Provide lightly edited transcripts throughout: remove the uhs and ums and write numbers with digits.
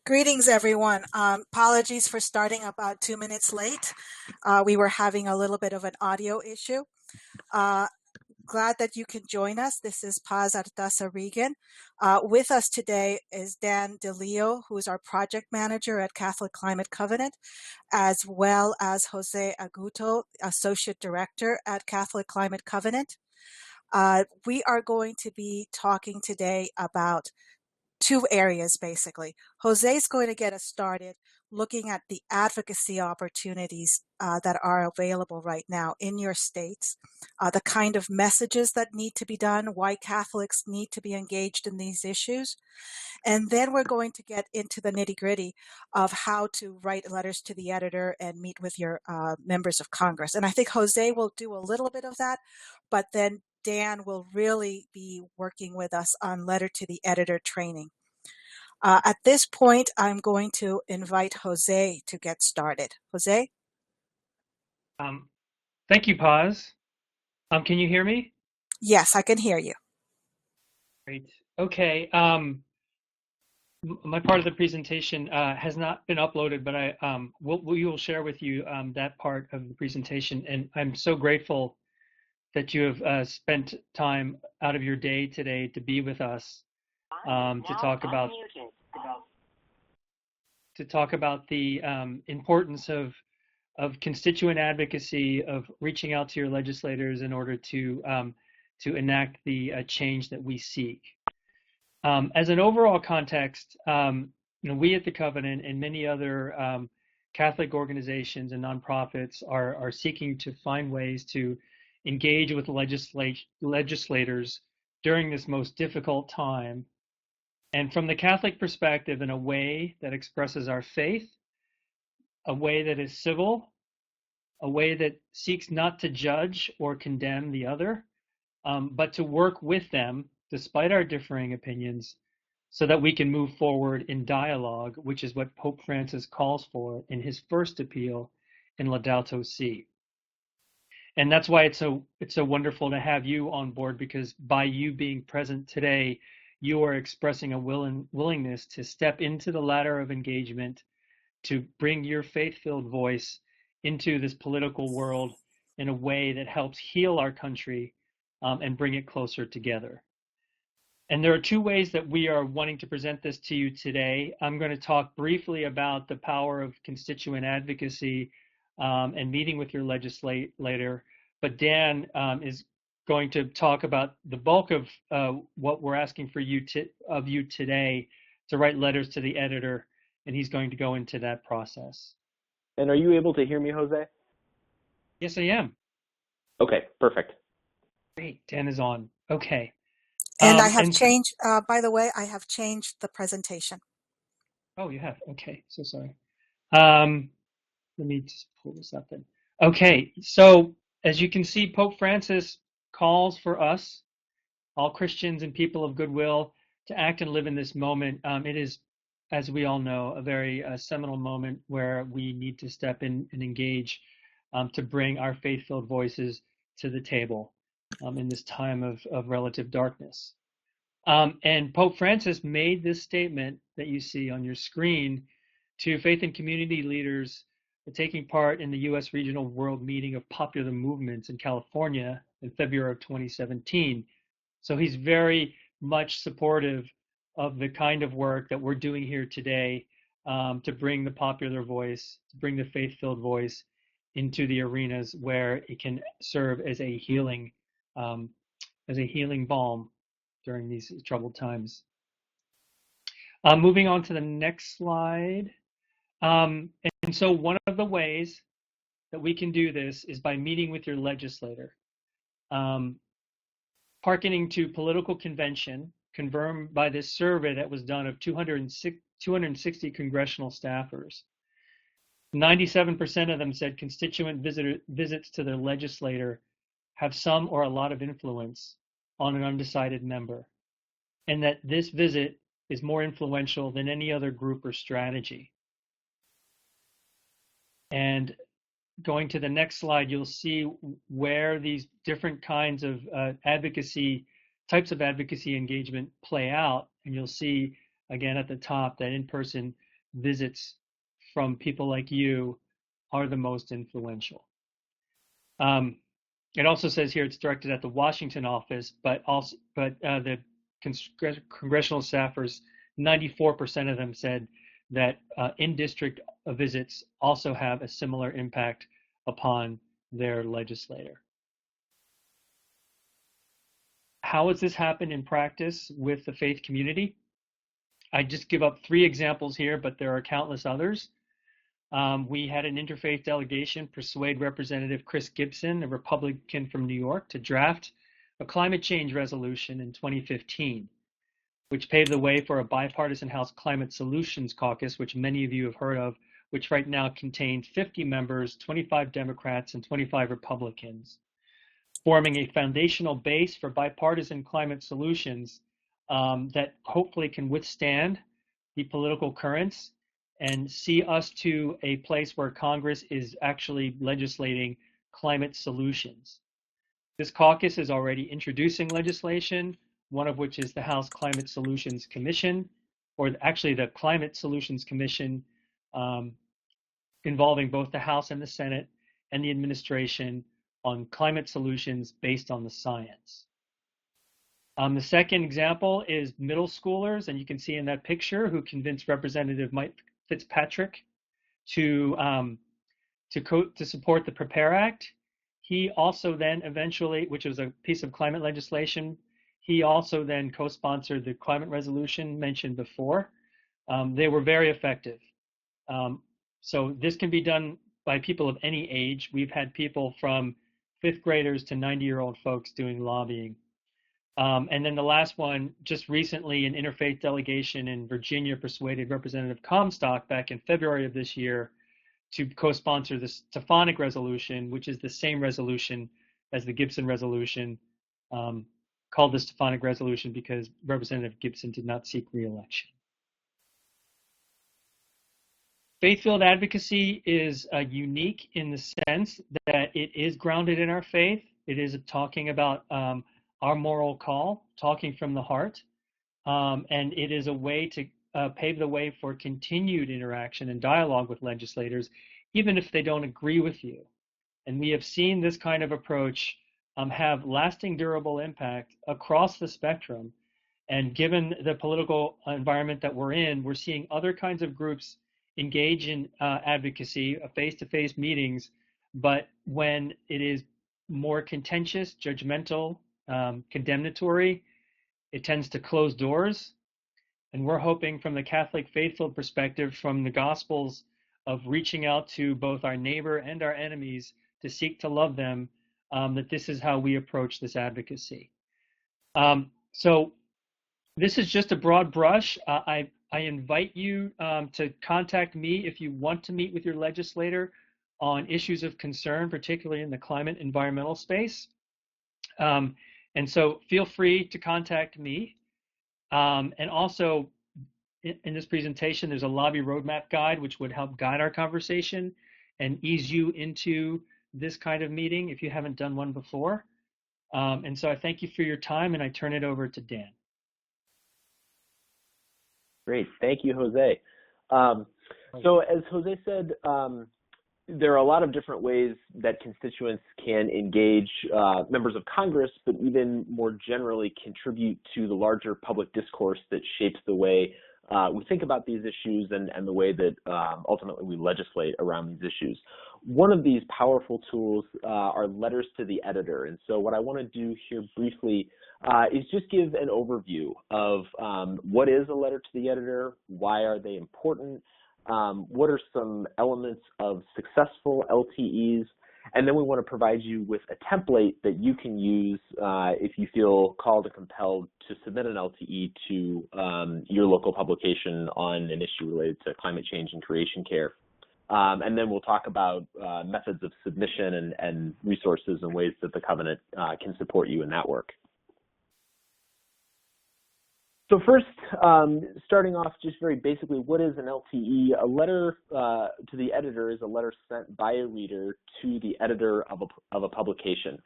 Greetings, everyone. Apologies for starting about 2 minutes late. We were having a little bit of an audio issue. Uh, Glad that you can join us. This is Paz Artaza Regan. With us today is Dan DeLeo, who is our project manager at Catholic Climate Covenant, as well as Jose Aguto, associate director at Catholic Climate Covenant. We are going to be talking today about two areas, basically. Jose is going to get us started looking at the advocacy opportunities that are available right now in your states, the kind of messages that need to be done, why Catholics need to be engaged in these issues. And then we're going to get into the nitty gritty of how to write letters to the editor and meet with your members of Congress. And I think Jose will do a little bit of that, but then Dan will really be working with us on letter to the editor training. At this point, I'm going to invite Jose to get started. Jose? Um, Thank you, Paz. Can you hear me? Yes, I can hear you. Great. Okay. My part of the presentation has not been uploaded, but we will share with you that part of the presentation. And I'm so grateful that you have spent time out of your day today to be with us to talk about the importance of constituent advocacy, of reaching out to your legislators in order to enact the change that we seek. As an overall context, we at the Covenant and many other Catholic organizations and nonprofits are seeking to find ways to engage with legislators during this most difficult time, and from the Catholic perspective, in a way that expresses our faith, a way that is civil, a way that seeks not to judge or condemn the other, but to work with them despite our differing opinions so that we can move forward in dialogue, which is what Pope Francis calls for in his first appeal in Laudato Si. And that's why it's so wonderful to have you on board, because by you being present today, you are expressing a willingness to step into the ladder of engagement, to bring your faith-filled voice into this political world in a way that helps heal our country and bring it closer together. And there are two ways that we are wanting to present this to you today. I'm going to talk briefly about the power of constituent advocacy and meeting with your legislator, but Dan is going to talk about the bulk of what we're asking for you today, to write letters to the editor, and he's going to go into that process. And are you able to hear me, Jose? Yes, I am. Okay, perfect. Great, Dan is on. Okay. And I have changed, by the way, I have changed the presentation. Oh, you have? Okay, so sorry. Let me just pull this up then. Okay, so as you can see, Pope Francis calls for us, all Christians and people of goodwill, to act and live in this moment. It is, as we all know, a very seminal moment where we need to step in and engage to bring our faith-filled voices to the table in this time of relative darkness. And Pope Francis made this statement that you see on your screen to faith and community leaders taking part in the U.S. Regional World Meeting of Popular Movements in California in February of 2017. So he's very much supportive of the kind of work that we're doing here today to bring the popular voice, to bring the faith-filled voice into the arenas where it can serve as a healing balm during these troubled times. Moving on to the next slide. And so one of the ways that we can do this is by meeting with your legislator. Hearkening to political convention, confirmed by this survey that was done of 260 congressional staffers. 97% of them said constituent visits to their legislator have some or a lot of influence on an undecided member, and that this visit is more influential than any other group or strategy. And going to the next slide, you'll see where these different kinds of types of advocacy engagement play out. And you'll see again at the top that in-person visits from people like you are the most influential. It also says here it's directed at the Washington office, but the congressional staffers, 94% of them said that in-district visits also have a similar impact upon their legislator. How has this happened in practice with the faith community? I just give up 3 examples here, but there are countless others. We had an interfaith delegation persuade Representative Chris Gibson, a Republican from New York, to draft a climate change resolution in 2015, which paved the way for a bipartisan House Climate Solutions Caucus, which many of you have heard of, which right now contains 50 members, 25 Democrats and 25 Republicans, forming a foundational base for bipartisan climate solutions that hopefully can withstand the political currents and see us to a place where Congress is actually legislating climate solutions. This caucus is already introducing legislation, one of which is the House Climate Solutions Commission, or actually the Climate Solutions Commission, involving both the House and the Senate and the administration on climate solutions based on the science. The second example is middle schoolers, and you can see in that picture who convinced Representative Mike Fitzpatrick to support the Prepare Act. He also then eventually, which was a piece of climate legislation, he also then co-sponsored the climate resolution mentioned before. They were very effective. So this can be done by people of any age. We've had people from 5th graders to 90-year-old folks doing lobbying. And then the last one, just recently, an interfaith delegation in Virginia persuaded Representative Comstock back in February of this year to co-sponsor the Stefanik resolution, which is the same resolution as the Gibson resolution, called the Stefanik resolution because Representative Gibson did not seek re-election. Faith-filled advocacy is unique in the sense that it is grounded in our faith. It is talking about our moral call, talking from the heart, and it is a way to pave the way for continued interaction and dialogue with legislators, even if they don't agree with you. And we have seen this kind of approach have lasting, durable impact across the spectrum. And given the political environment that we're in, we're seeing other kinds of groups engage in advocacy, face-to-face meetings, but when it is more contentious, judgmental, condemnatory, it tends to close doors. And we're hoping from the Catholic faithful perspective, from the Gospels, of reaching out to both our neighbor and our enemies to seek to love them, that this is how we approach this advocacy. So this is just a broad brush. I invite you to contact me if you want to meet with your legislator on issues of concern, particularly in the climate environmental space. And so feel free to contact me. And also in this presentation, there's a lobby roadmap guide, which would help guide our conversation and ease you into this kind of meeting if you haven't done one before. And so I thank you for your time, and I turn it over to Dan. Great. Thank you, Jose. So as Jose said, there are a lot of different ways that constituents can engage members of Congress, but even more generally contribute to the larger public discourse that shapes the way we think about these issues and the way that ultimately we legislate around these issues. One of these powerful tools are letters to the editor. And so what I want to do here briefly is just give an overview of what is a letter to the editor, why are they important, what are some elements of successful LTEs, and then we want to provide you with a template that you can use if you feel called or compelled to submit an LTE to your local publication on an issue related to climate change and creation care. And then we'll talk about methods of submission and resources and ways that the Covenant can support you in that work. So first, starting off just very basically, what is an LTE? A letter to the editor is a letter sent by a reader to the editor of a publication.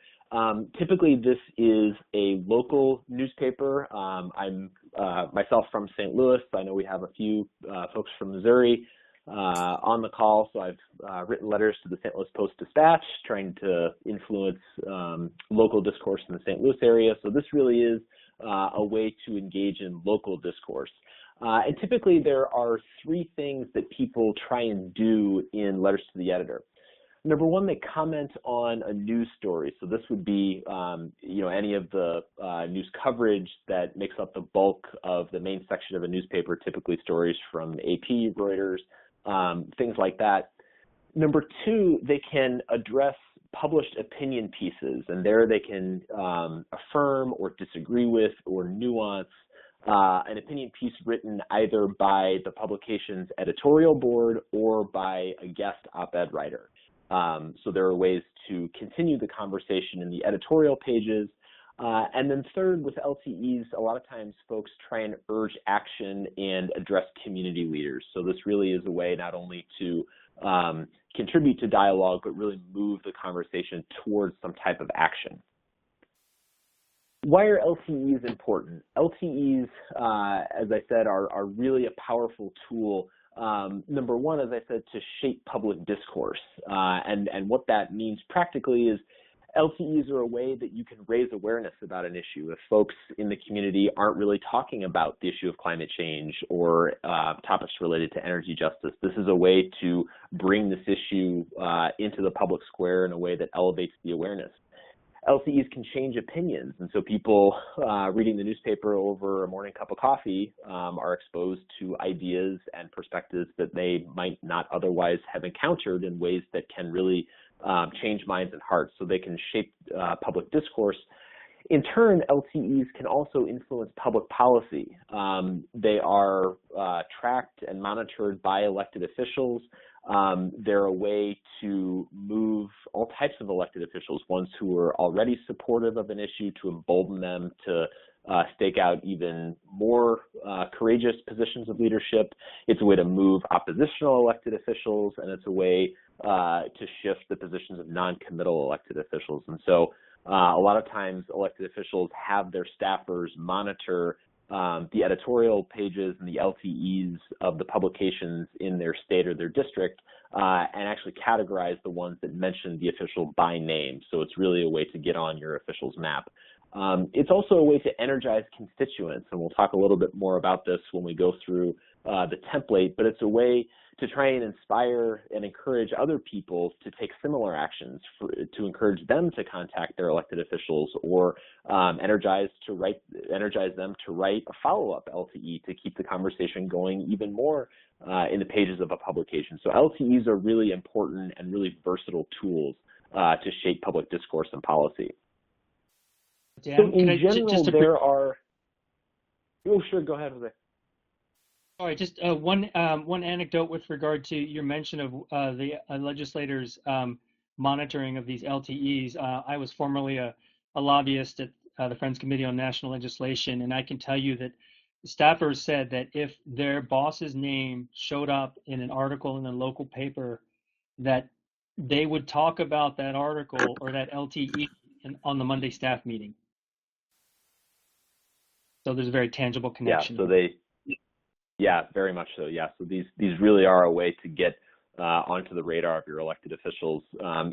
Typically, this is a local newspaper. I'm myself from St. Louis. I know we have a few folks from Missouri on the call, so I've written letters to the St. Louis Post-Dispatch trying to influence local discourse in the St. Louis area. So this really is a way to engage in local discourse. And typically there are three things that people try and do in letters to the editor. Number one, they comment on a news story. So this would be, any of the news coverage that makes up the bulk of the main section of a newspaper, typically stories from AP, Reuters, things like that. Number two, they can address published opinion pieces, and there they can affirm or disagree with or nuance an opinion piece written either by the publication's editorial board or by a guest op-ed writer. So there are ways to continue the conversation in the editorial pages. And then third, with LTEs, a lot of times folks try and urge action and address community leaders. So this really is a way not only to contribute to dialogue, but really move the conversation towards some type of action. Why are LTEs important? LTEs, as I said, are really a powerful tool. Number one, as I said, to shape public discourse. And what that means practically is LTEs are a way that you can raise awareness about an issue. If folks in the community aren't really talking about the issue of climate change or topics related to energy justice, this is a way to bring this issue into the public square in a way that elevates the awareness. LTEs can change opinions, and so people reading the newspaper over a morning cup of coffee are exposed to ideas and perspectives that they might not otherwise have encountered in ways that can really change minds and hearts, so they can shape public discourse. In turn, LTEs can also influence public policy. They are tracked and monitored by elected officials. They're a way to move all types of elected officials, ones who are already supportive of an issue, to embolden them to stake out even more courageous positions of leadership. It's a way to move oppositional elected officials, and it's a way to shift the positions of non-committal elected officials. And so a lot of times elected officials have their staffers monitor the editorial pages and the LTEs of the publications in their state or their district and actually categorize the ones that mention the official by name. So it's really a way to get on your official's map. It's also a way to energize constituents, and we'll talk a little bit more about this when we go through the template, but it's a way to try and inspire and encourage other people to take similar actions, to encourage them to contact their elected officials, or energize them to write a follow-up LTE to keep the conversation going even more in the pages of a publication. So LTEs are really important and really versatile tools to shape public discourse and policy. Dan, so in general, there are, oh, sure, go ahead, Jose. All right, just one anecdote with regard to your mention of the legislators' monitoring of these LTEs. I was formerly a lobbyist at the Friends Committee on National Legislation, and I can tell you that staffers said that if their boss's name showed up in an article in a local paper, that they would talk about that article or that LTE on the Monday staff meeting. So there's a very tangible connection. Yeah, very much so. Yeah, so these really are a way to get onto the radar of your elected officials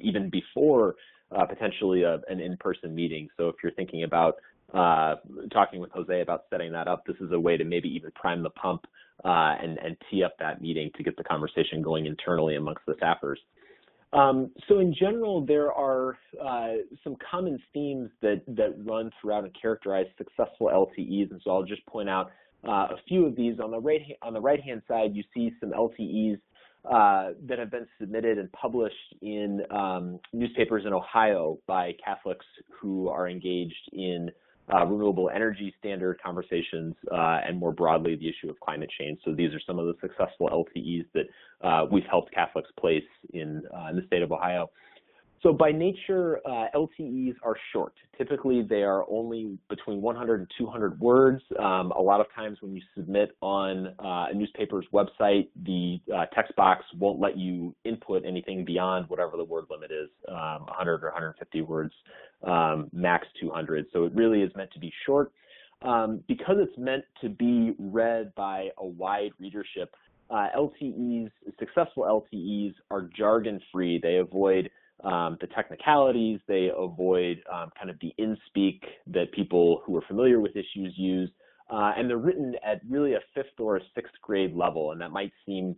even before potentially an in-person meeting. So if you're thinking about talking with Jose about setting that up, this is a way to maybe even prime the pump and tee up that meeting to get the conversation going internally amongst the staffers. So in general, there are some common themes that run throughout and characterize successful LTEs, and so I'll just point out a few of these. On the right-hand side, you see some LTEs that have been submitted and published in newspapers in Ohio by Catholics who are engaged in renewable energy standard conversations and more broadly the issue of climate change. So these are some of the successful LTEs that we've helped Catholics place in the state of Ohio. So by nature, LTEs are short. Typically, they are only between 100 and 200 words. A lot of times when you submit on a newspaper's website, the text box won't let you input anything beyond whatever the word limit is, 100 or 150 words, max 200. So it really is meant to be short. because it's meant to be read by a wide readership, LTEs, successful LTEs are jargon-free. They avoid the technicalities, they avoid kind of the in-speak that people who are familiar with issues use, and they're written at really a 5th or a 6th grade level, and that might seem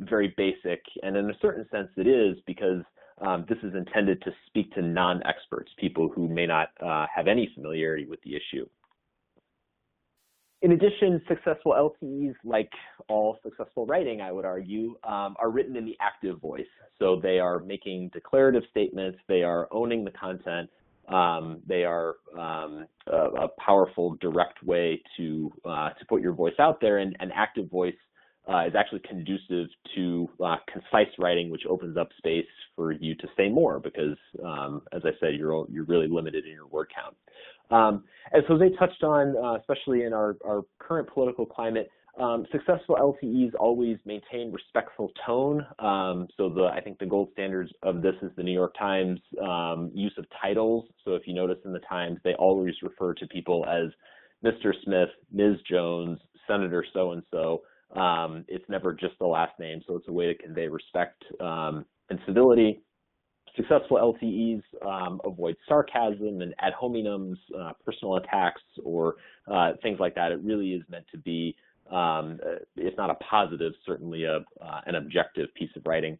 very basic, and in a certain sense it is, because this is intended to speak to non-experts, people who may not have any familiarity with the issue. In addition, successful LTEs, like all successful writing, I would argue, are written in the active voice. So they are making declarative statements, they are owning the content, they are a powerful, direct way to put your voice out there, and active voice is actually conducive to concise writing, which opens up space for you to say more because, as I said, you're really limited in your word count. As Jose touched on, especially in our current political climate, successful LTEs always maintain respectful tone. So I think the gold standards of this is the New York Times use of titles. So if you notice in the Times, they always refer to people as Mr. Smith, Ms. Jones, Senator so-and-so. It's never just the last name, so it's a way to convey respect and civility. Successful LTEs avoid sarcasm and ad hominems, personal attacks, or things like that. It really is meant to be, if not a positive, certainly an objective piece of writing.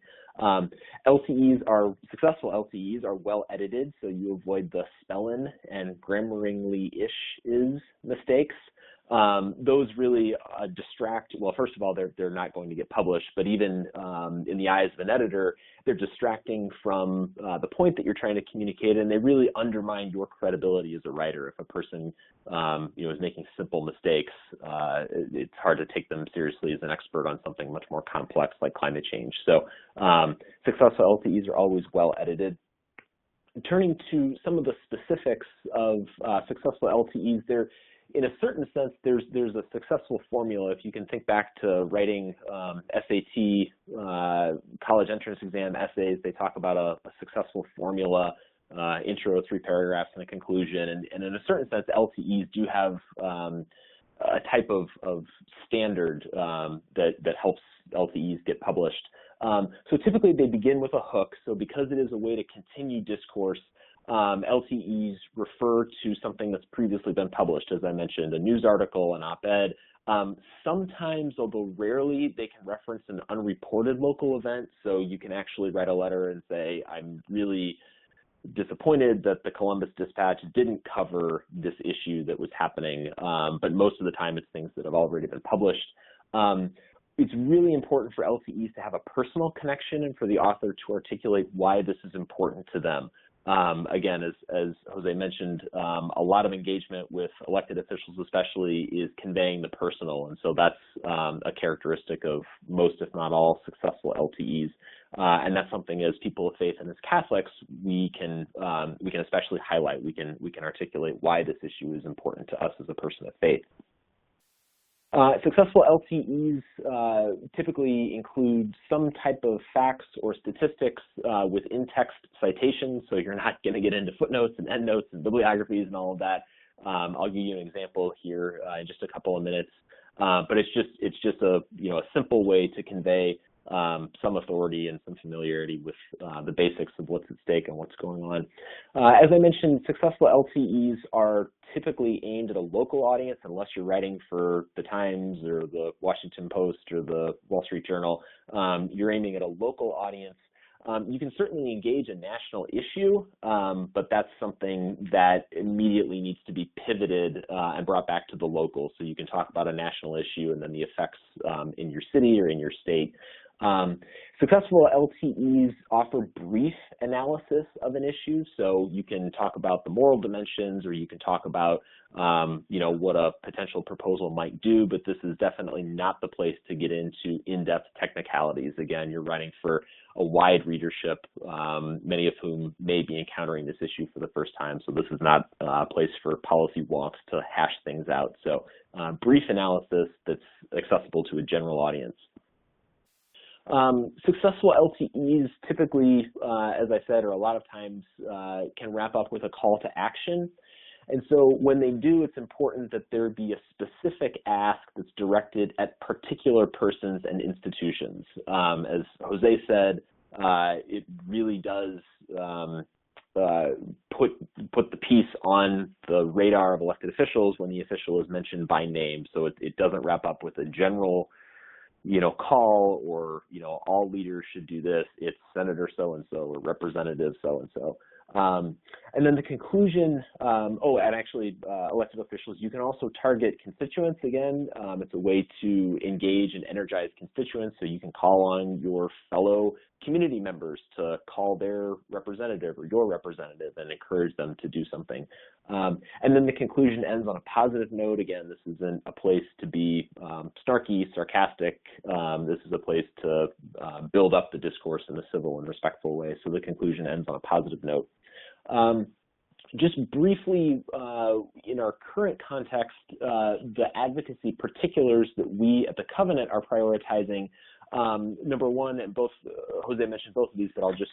Successful LTEs are well edited, so you avoid the spellin and grammaringly-ish mistakes. Those really distract. Well, first of all, they're not going to get published, but even in the eyes of an editor, they're distracting from the point that you're trying to communicate, and they really undermine your credibility as a writer. If a person is making simple mistakes, it's hard to take them seriously as an expert on something much more complex like climate change. So successful LTEs are always well edited. Turning to some of the specifics of successful LTEs, in a certain sense, there's a successful formula. If you can think back to writing SAT, college entrance exam essays, they talk about a successful formula, intro, 3 paragraphs, and a conclusion. And in a certain sense, LTEs do have a type of standard that helps LTEs get published. So typically they begin with a hook. So because it is a way to continue discourse, LTEs refer to something that's previously been published, as I mentioned, a news article, an op-ed. Sometimes, although rarely, they can reference an unreported local event. So you can actually write a letter and say, I'm really disappointed that the Columbus Dispatch didn't cover this issue that was happening. But most of the time, it's things that have already been published. It's really important for LTEs to have a personal connection and for the author to articulate why this is important to them. Again, as Jose mentioned, a lot of engagement with elected officials especially is conveying the personal, and so that's a characteristic of most, if not all, successful LTEs. And that's something as people of faith and as Catholics, we can especially highlight, we can articulate why this issue is important to us as a person of faith. Successful LTEs typically include some type of facts or statistics with in-text citations, so you're not going to get into footnotes and endnotes and bibliographies and all of that. I'll give you an example here in just a couple of minutes, but it's just a simple way to convey some authority and some familiarity with the basics of what's at stake and what's going on. As I mentioned, successful LTEs are typically aimed at a local audience unless you're writing for the Times or the Washington Post or the Wall Street Journal. You're aiming at a local audience. You can certainly engage a national issue, but that's something that immediately needs to be pivoted and brought back to the local. So you can talk about a national issue and then the effects in your city or in your state. Successful LTEs offer brief analysis of an issue, so you can talk about the moral dimensions, or you can talk about what a potential proposal might do, but this is definitely not the place to get into in-depth technicalities. Again, you're writing for a wide readership, many of whom may be encountering this issue for the first time, so this is not a place for policy wonks to hash things out. So brief analysis that's accessible to a general audience. Successful LTEs typically, as I said, or a lot of times can wrap up with a call to action. And so when they do, it's important that there be a specific ask that's directed at particular persons and institutions. As Jose said, it really does put the piece on the radar of elected officials when the official is mentioned by name. So it doesn't wrap up with a general, call or, all leaders should do this. It's Senator so-and-so or Representative so-and-so. And then the conclusion, and actually elected officials, you can also target constituents again. It's a way to engage and energize constituents, so you can call on your fellow community members to call their representative or your representative and encourage them to do something. And then the conclusion ends on a positive note. Again, this isn't a place to be snarky, sarcastic. This is a place to build up the discourse in a civil and respectful way. So the conclusion ends on a positive note. Just briefly, in our current context, the advocacy particulars that we at the Covenant are prioritizing, number one, and both Jose mentioned both of these, but I'll just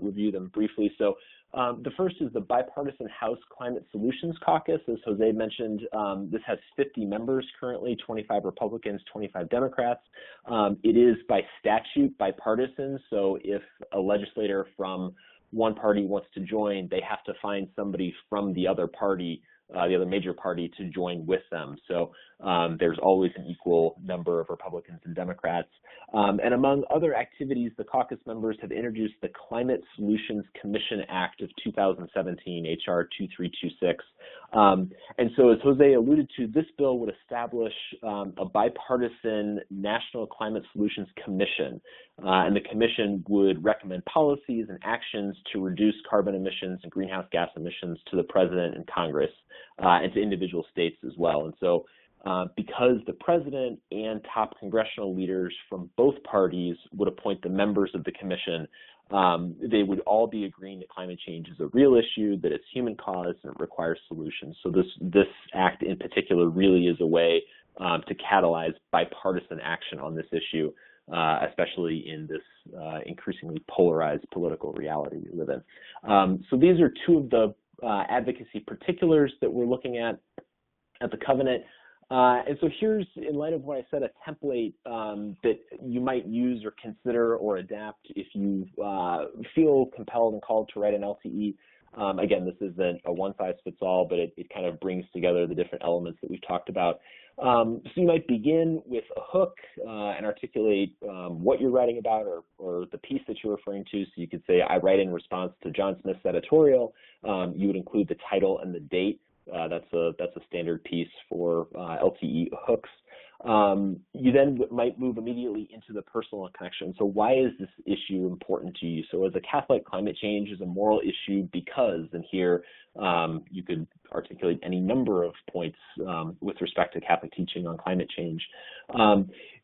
review them briefly. So the first is the Bipartisan House Climate Solutions Caucus. As Jose mentioned, this has 50 members currently, 25 Republicans, 25 Democrats. It is by statute bipartisan, so if a legislator from one party wants to join, they have to find somebody from the other party, the other major party, to join with them. So there's always an equal number of Republicans and Democrats. And among other activities, the caucus members have introduced the Climate Solutions Commission Act of 2017, HR 2326. And so as Jose alluded to, this bill would establish a bipartisan National Climate Solutions Commission. And the commission would recommend policies and actions to reduce carbon emissions and greenhouse gas emissions to the president and Congress and to individual states as well. And so because the president and top congressional leaders from both parties would appoint the members of the commission, they would all be agreeing that climate change is a real issue, that it's human caused, and it requires solutions. So this act in particular really is a way to catalyze bipartisan action on this issue, especially in this increasingly polarized political reality we live in. So these are two of the advocacy particulars that we're looking at the Covenant. And so here's, in light of what I said, a template that you might use or consider or adapt if you feel compelled and called to write an LTE. Again, this isn't a one-size-fits-all, but it kind of brings together the different elements that we've talked about. So you might begin with a hook and articulate what you're writing about or the piece that you're referring to. So you could say, I write in response to John Smith's editorial. You would include the title and the date. That's a standard piece for LTE hooks. You then might move immediately into the personal connection. So why is this issue important to you? So as a Catholic, climate change is a moral issue because, and here you could articulate any number of points with respect to Catholic teaching on climate change.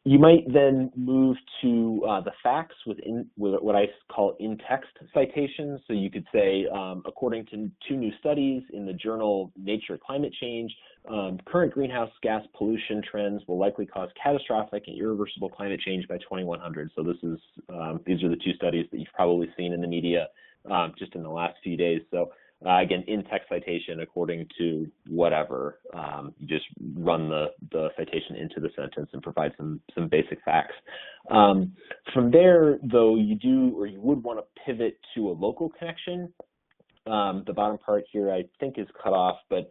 You might then move to the facts with what I call in-text citations. So you could say, according to 2 new studies in the journal Nature Climate Change, current greenhouse gas pollution trends will likely cause catastrophic and irreversible climate change by 2100. So these are the 2 studies that you've probably seen in the media just in the last few days. So again, in-text citation according to whatever. You just run the citation into the sentence and provide some basic facts. From there, though, you would want to pivot to a local connection. The bottom part here, I think, is cut off, but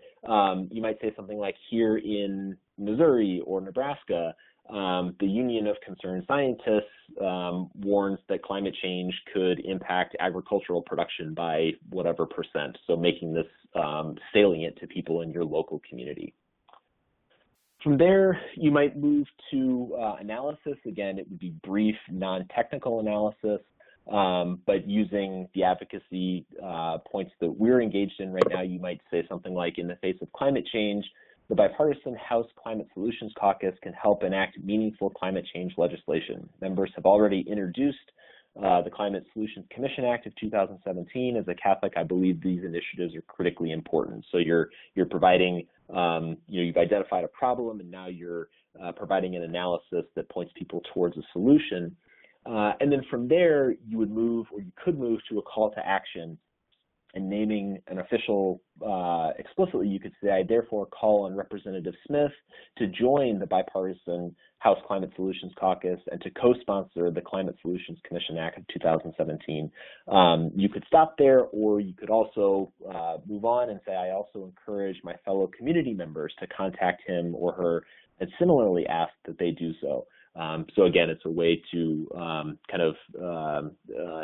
you might say something like, here in Missouri or Nebraska, the Union of Concerned Scientists warns that climate change could impact agricultural production by whatever %, so making this salient to people in your local community. From there, you might move to analysis. Again, it would be brief, non-technical analysis, but using the advocacy points that we're engaged in right now, you might say something like, in the face of climate change, the Bipartisan House Climate Solutions Caucus can help enact meaningful climate change legislation. Members have already introduced the Climate Solutions Commission Act of 2017. As a Catholic, I believe these initiatives are critically important. So you're providing, you've identified a problem, and now you're providing an analysis that points people towards a solution. And then from there, you would move, or you could move to a call to action. and naming an official explicitly, you could say, I therefore call on Representative Smith to join the bipartisan House Climate Solutions Caucus and to co-sponsor the Climate Solutions Commission Act of 2017. You could stop there, or you could also move on and say, I also encourage my fellow community members to contact him or her and similarly ask that they do so. So again, it's a way to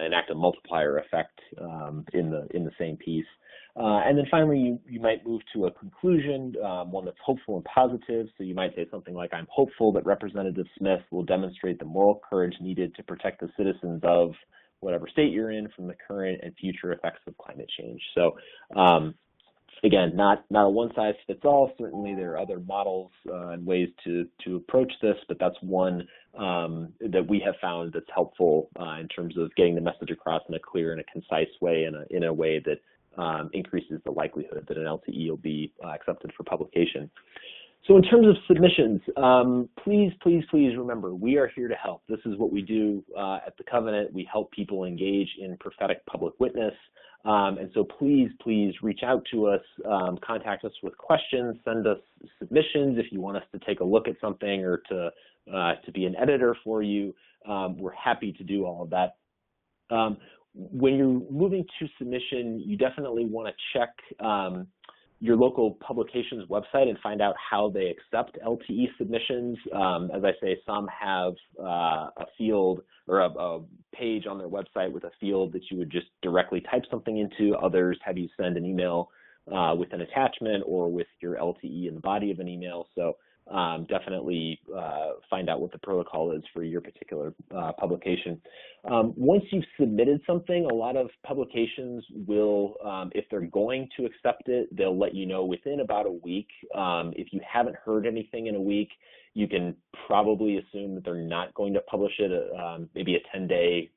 enact a multiplier effect in the same piece. And then finally, you might move to a conclusion, one that's hopeful and positive. So you might say something like, I'm hopeful that Representative Smith will demonstrate the moral courage needed to protect the citizens of whatever state you're in from the current and future effects of climate change. So again, not a one-size-fits-all. Certainly there are other models and ways to approach this, but that's one that we have found that's helpful in terms of getting the message across in a clear and a concise way, in a way that increases the likelihood that an LTE will be accepted for publication. So in terms of submissions, please remember, we are here to help. This is what we do at the Covenant. We help people engage in prophetic public witness. And so please reach out to us, contact us with questions, send us submissions if you want us to take a look at something or to be an editor for you. We're happy to do all of that. When you're moving to submission, you definitely want to check your local publication's website and find out how they accept LTE submissions. As I say, some have a field or a page on their website with a field that you would just directly type something into. Others have you send an email with an attachment or with your LTE in the body of an email. So definitely find out what the protocol is for your particular publication. Once you've submitted something, a lot of publications will, if they're going to accept it, they'll let you know within about a week. If you haven't heard anything in a week, you can probably assume that they're not going to publish it. Maybe a 10-day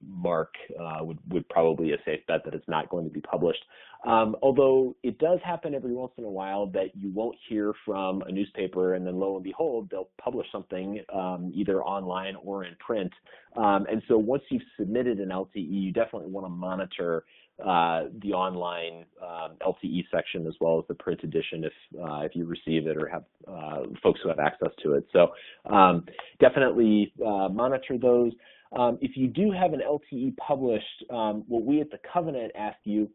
mark would probably be a safe bet that it's not going to be published. Although it does happen every once in a while that you won't hear from a newspaper, and then lo and behold, they'll publish something either online or in print. And so once you've submitted an LTE, you definitely want to monitor the online LTE section as well as the print edition if you receive it or have folks who have access to it. So definitely monitor those. If you do have an LTE published, what we at the Covenant ask you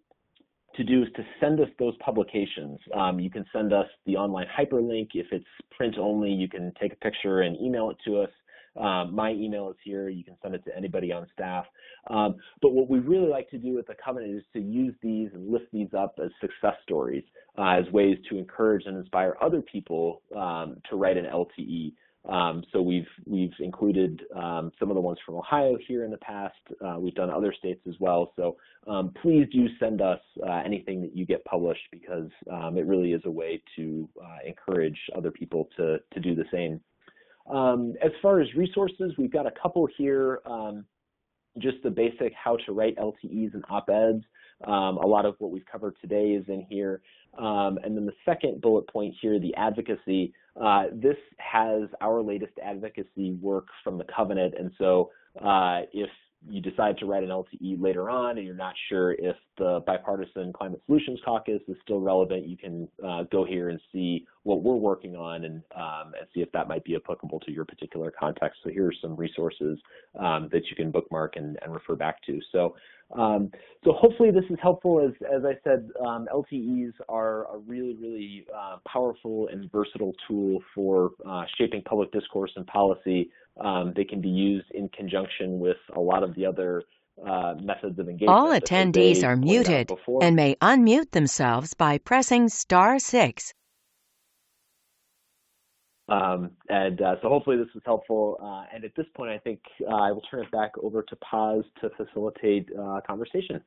to do is to send us those publications. You can send us the online hyperlink. If it's print only, you can take a picture and email it to us. My email is here. You can send it to anybody on staff. But what we really like to do at the Covenant is to use these and lift these up as success stories, as ways to encourage and inspire other people to write an LTE. So we've included some of the ones from Ohio here in the past. We've done other states as well. So please do send us anything that you get published, because it really is a way to encourage other people to do the same. As far as resources, we've got a couple here. Just the basic how to write LTEs and op-eds. A lot of what we've covered today is in here. And then the second bullet point here, the advocacy. This has our latest advocacy work from the Covenant. And so if you decide to write an LTE later on and you're not sure if the Bipartisan Climate Solutions Caucus is still relevant, you can go here and see what we're working on and see if that might be applicable to your particular context. So here are some resources that you can bookmark and refer back to. So hopefully this is helpful. As I said, LTEs are a really powerful and versatile tool for shaping public discourse and policy. They can be used in conjunction with a lot of the other methods of engagement. All attendees are muted and may unmute themselves by pressing *6. So hopefully this was helpful. And at this point, I think I will turn it back over to Paz to facilitate conversation.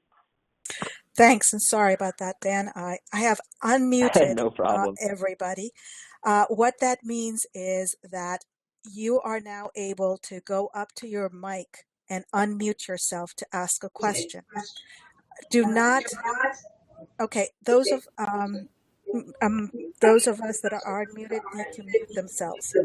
Thanks, and sorry about that, Dan. I have unmuted No problem. Everybody. What that means is that you are now able to go up to your mic and unmute yourself to ask a question. Do not. Okay, those of us that are unmuted need to mute themselves.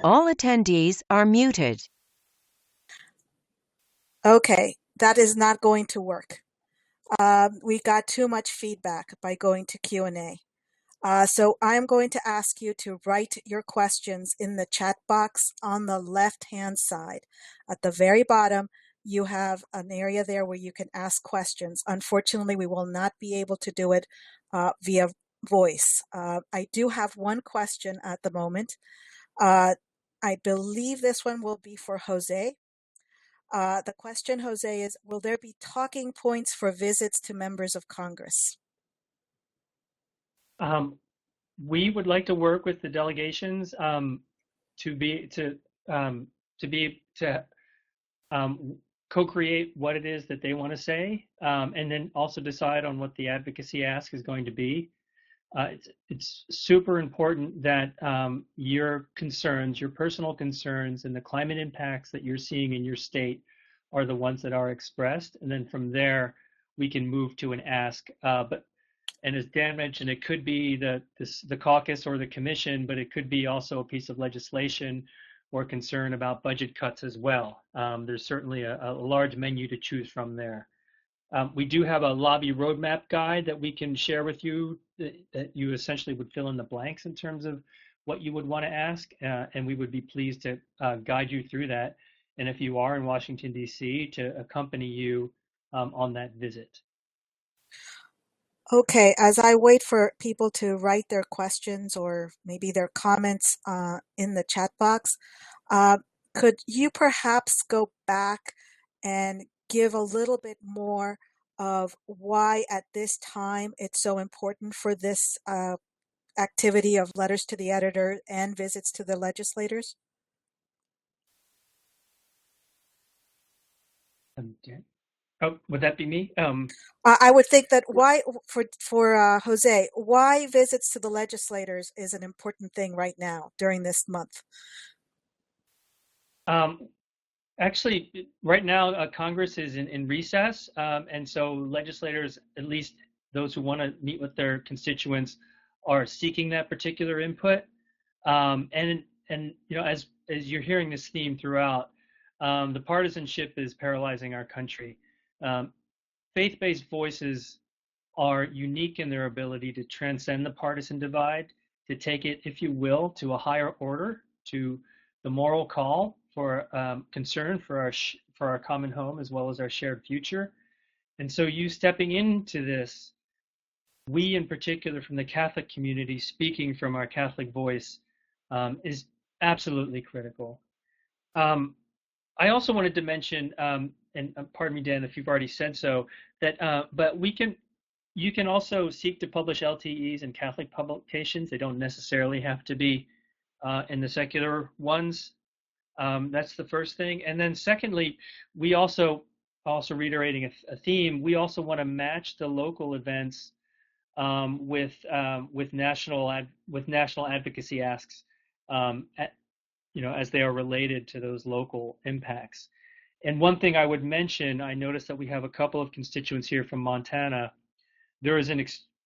All attendees are muted. Okay, that is not going to work. We got too much feedback by going to Q&A. So I'm going to ask you to write your questions in the chat box on the left-hand side. At the very bottom, you have an area there where you can ask questions. Unfortunately, we will not be able to do it via voice. I do have one question at the moment. I believe this one will be for Jose. The question, Jose, is, will there be talking points for visits to members of Congress? We would like to work with the delegations to be to co-create what it is that they want to say, and then also decide on what the advocacy ask is going to be. It's super important that your concerns, your personal concerns, and the climate impacts that you're seeing in your state are the ones that are expressed, and then from there we can move to an ask. And as Dan mentioned, it could be the caucus or the commission, but it could be also a piece of legislation or concern about budget cuts as well. There's certainly a large menu to choose from there. We do have a lobby roadmap guide that we can share with you that you essentially would fill in the blanks in terms of what you would want to ask, and we would be pleased to guide you through that. And if you are in Washington, D.C., to accompany you on that visit. Okay, as I wait for people to write their questions or maybe their comments in the chat box, could you perhaps go back and give a little bit more of why at this time it's so important for this activity of letters to the editor and visits to the legislators? Oh, would that be me? I would think that why for Jose, why visits to the legislators is an important thing right now during this month. Actually, right now Congress is in recess, and so legislators, at least those who want to meet with their constituents, are seeking that particular input. And you know, as you're hearing this theme throughout, the partisanship is paralyzing our country. Faith-based voices are unique in their ability to transcend the partisan divide, to take it, if you will, to a higher order, to the moral call for concern for our common home as well as our shared future. And so you stepping into this, we in particular from the Catholic community, speaking from our Catholic voice, is absolutely critical. I also wanted to mention, and pardon me, Dan, if you've already said so, that but you can also seek to publish LTEs in Catholic publications. They don't necessarily have to be in the secular ones. That's the first thing. And then secondly, we also reiterating a theme, we also want to match the local events with national advocacy asks, you know, as they are related to those local impacts. And one thing I would mention, I noticed that we have a couple of constituents here from Montana. There is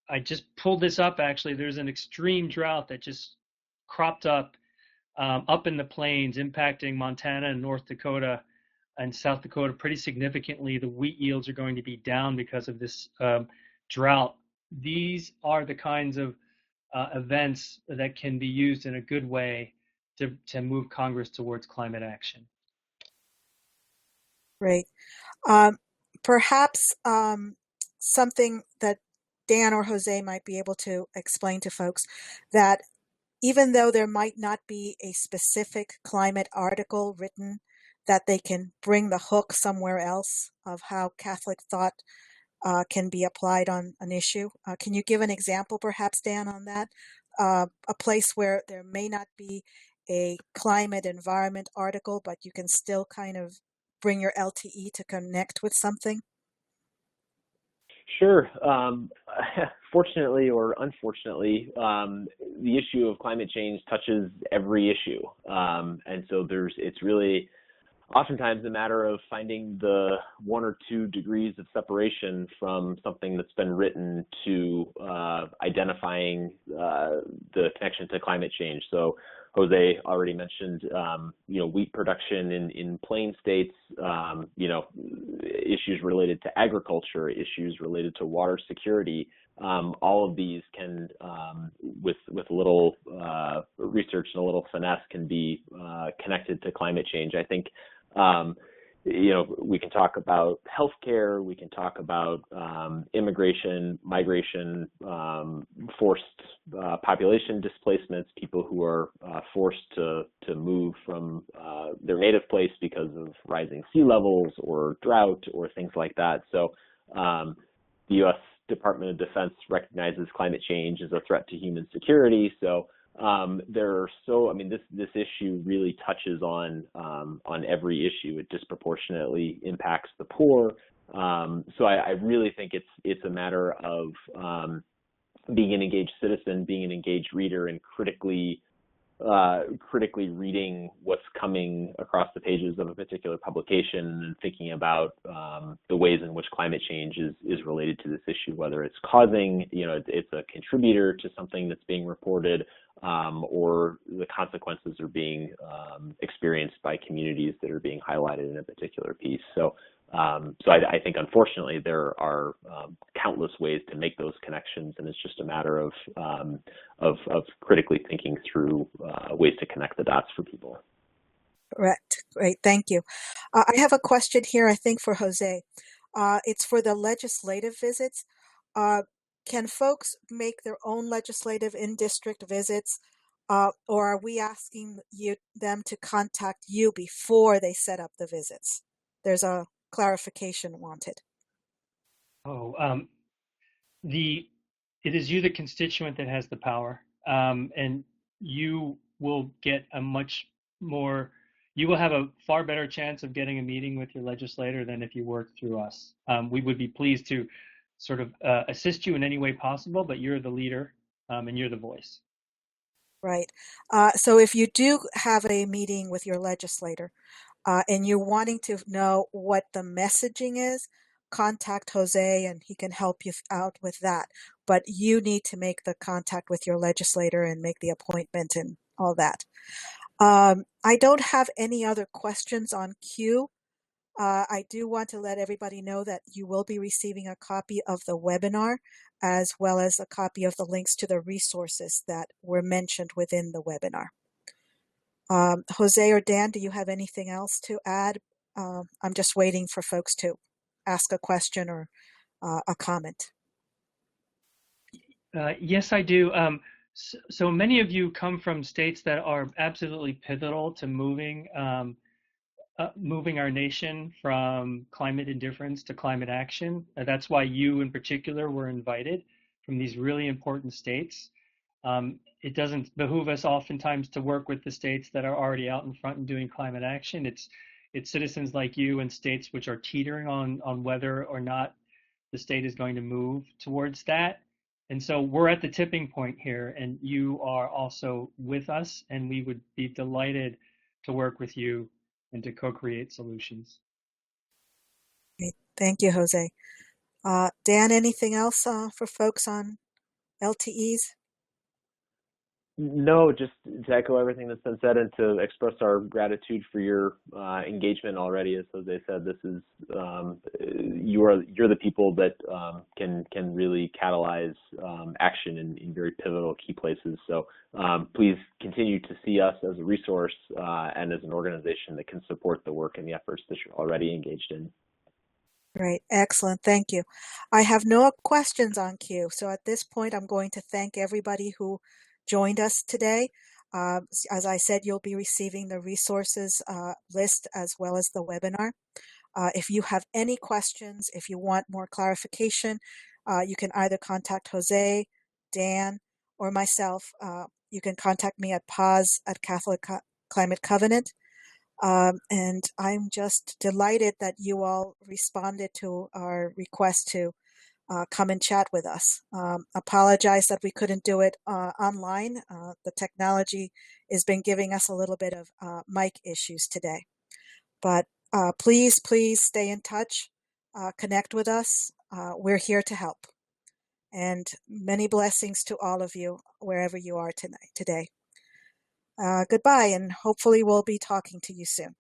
I just pulled this up actually, there's an extreme drought that just cropped up in the plains, impacting Montana and North Dakota and South Dakota pretty significantly. The wheat yields are going to be down because of this drought. These are the kinds of events that can be used in a good way to move Congress towards climate action. Great. Perhaps something that Dan or Jose might be able to explain to folks, that even though there might not be a specific climate article written, that they can bring the hook somewhere else of how Catholic thought can be applied on an issue. Can you give an example, perhaps, Dan, on that? A place where there may not be a climate environment article, but you can still kind of bring your LTE to connect with something? Sure. Fortunately or unfortunately, the issue of climate change touches every issue. And so it's really oftentimes a matter of finding the 1 or 2 degrees of separation from something that's been written to identifying the connection to climate change. So Jose already mentioned, wheat production in plain states, issues related to agriculture, issues related to water security. All of these can, with a little research and a little finesse, can be connected to climate change. I think, we can talk about healthcare, we can talk about immigration, migration, forced population displacements, people who are forced to move from their native place because of rising sea levels or drought or things like that. So the U.S. Department of Defense recognizes climate change as a threat to human security. So this issue really touches on every issue. It disproportionately impacts the poor. So I really think it's a matter of being an engaged citizen, being an engaged reader, and critically reading what's coming across the pages of a particular publication and thinking about the ways in which climate change is related to this issue, whether it's causing, it's a contributor to something that's being reported, or the consequences are being experienced by communities that are being highlighted in a particular piece. So I think, unfortunately, there are countless ways to make those connections, and it's just a matter of critically thinking through ways to connect the dots for people. Correct. Great. Thank you. I have a question here, I think, for Jose. It's for the legislative visits. Can folks make their own legislative in-district visits, or are we asking them to contact you before they set up the visits? There's a clarification wanted. It is you, the constituent, that has the power, and you will get you will have a far better chance of getting a meeting with your legislator than if you worked through us. We would be pleased to sort of assist you in any way possible, but you're the leader, and you're the voice. Right. So if you do have a meeting with your legislator, and you're wanting to know what the messaging is, contact Jose and he can help you out with that. But you need to make the contact with your legislator and make the appointment and all that. I don't have any other questions on queue. I do want to let everybody know that you will be receiving a copy of the webinar, as well as a copy of the links to the resources that were mentioned within the webinar. Jose or Dan, do you have anything else to add? I'm just waiting for folks to ask a question or a comment. Yes, I do. So many of you come from states that are absolutely pivotal to moving our nation from climate indifference to climate action. That's why you in particular were invited from these really important states. It doesn't behoove us oftentimes to work with the states that are already out in front and doing climate action. It's citizens like you in states which are teetering on whether or not the state is going to move towards that. And so we're at the tipping point here, and you are also with us, and we would be delighted to work with you and to co-create solutions. Great. Thank you, Jose. Dan, anything else for folks on LTEs? No, just to echo everything that's been said and to express our gratitude for your engagement already. As Jose said, this is you're the people that can really catalyze action in very pivotal key places. So please continue to see us as a resource and as an organization that can support the work and the efforts that you're already engaged in. Great. Excellent. Thank you. I have no questions on queue. So at this point, I'm going to thank everybody who joined us today. As I said, you'll be receiving the resources list as well as the webinar. If you have any questions, if you want more clarification, you can either contact Jose, Dan, or myself. You can contact me at paz@Catholic Climate Covenant. And I'm just delighted that you all responded to our request to come and chat with us. Apologize that we couldn't do it online. The technology has been giving us a little bit of mic issues today. But please stay in touch, connect with us. We're here to help. And many blessings to all of you wherever you are today. Goodbye, and hopefully we'll be talking to you soon.